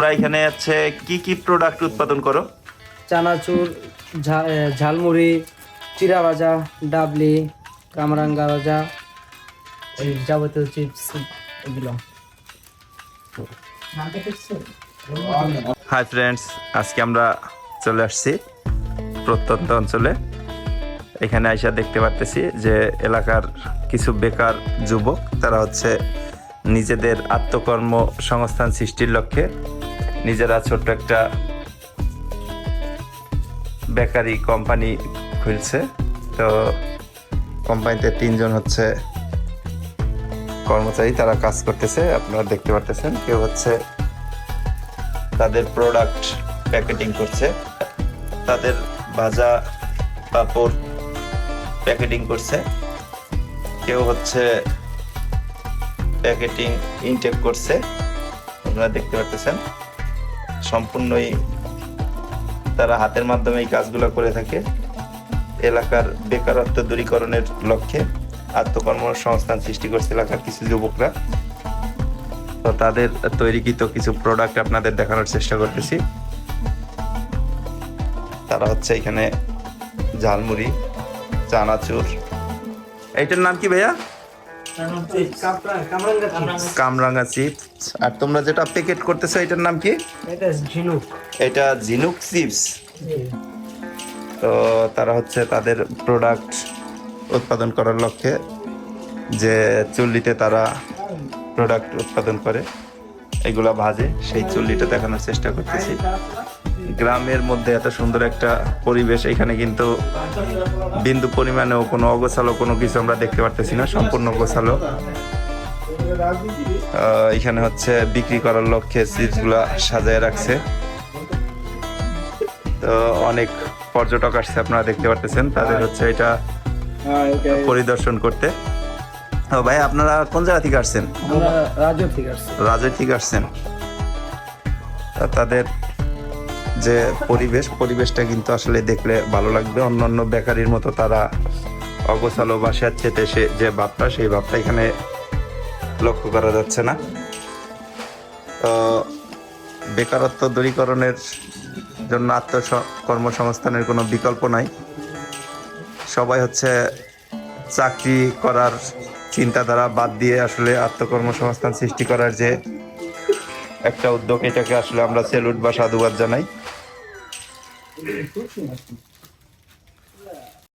তোমরা এখানে হচ্ছে কি কি প্রোডাক্ট উৎপাদন করো? চানাচুর, ঝালমুড়ি, চিড়া ভাজা, ডাবলি, কামরাঙ্গা ভাজা, এই যাবতীয় চিপস এগুলো। হাই ফ্রেন্ডস, আজকে আমরা চলে আসছি প্রত্যন্ত অঞ্চলে। এখানে আইসা দেখতে পারতেছি যে এলাকার কিছু বেকার যুবক তারা হচ্ছে নিজেদের আত্মকর্ম সংস্থান সৃষ্টির লক্ষ্যে নিজেরা ছোট্ট একটা বেকারি কোম্পানি খুলছে। তো কোম্পানিতে 3 জন হচ্ছে কর্মচারী, তারা কাজ করতেছে। আপনারা দেখতে পারতেছেন কেউ হচ্ছে তাদের প্রোডাক্ট প্যাকেটিং করছে, তাদের ভাজা পাপড় প্যাকেটিং করছে, কেউ হচ্ছে প্যাকেটিং ইনটেক করছে। আপনারা দেখতে পারতেছেন সম্পূর্ণই তারা হাতের মাধ্যমে এই কাজগুলো করে থাকে এলাকার বেকারত্ব দূরীকরণের লক্ষ্যে। আত্মকর্মসংস্থান সৃষ্টি করছে এলাকার কিছু যুবকরা। তো তাদের তৈরিকৃত কিছু প্রোডাক্ট আপনাদের দেখানোর চেষ্টা করতেছি। তারা হচ্ছে এখানে ঝালমুড়ি, চানাচুর, এইটার নাম কি ভাইয়া? কামরাঙ্গা চিপস। আর তোমরা যেটা প্যাকেট করতেছো এটার নাম কি? এটা ঝিনুক চিপস। তো তারা হচ্ছে তাদের প্রোডাক্ট উৎপাদন করার লক্ষ্যে যে চুল্লিতে তারা প্রোডাক্ট উৎপাদন করে এগুলা ভাজে, সেই চুল্লিটা দেখানোর চেষ্টা করতেছি। গ্রামের মধ্যে এত সুন্দর একটা পরিবেশ, এখানে কিন্তু বিন্দু পরিমাণেও কোনো অগোছালো কোনো কিছু আমরা দেখতে পারতেছি না, সম্পূর্ণ গোছালো। এখানে হচ্ছে বিক্রি করার লক্ষ্যে চিপসগুলা সাজায় রাখছে। তো অনেক পর্যটক আসছে, আপনারা দেখতে পারতেছেন, তাদের হচ্ছে এটা পরিদর্শন করতে। ও ভাই, আপনারা কোন জায়গা থেকে আসছেন? রাজের থেকে আসছেন। তাদের যে পরিবেশটা কিন্তু আসলে দেখলে ভালো লাগবে। অন্যান্য বেকারির মতো তারা অগোছালো বা স্যাঁতসেঁতে যে ভাবটা, সেই ভাবটা এখানে লক্ষ্য করা যাচ্ছে না। তো বেকারত্ব দূরীকরণের জন্য আত্মকর্মসংস্থানের কোনো বিকল্প নাই। সবাই হচ্ছে চাকরি করার চিন্তাধারা বাদ দিয়ে আসলে আত্মকর্মসংস্থান সৃষ্টি করার যে একটা উদ্যোগ, এটাকে আসলে আমরা স্যালুট বা সাধুবাদ জানাই।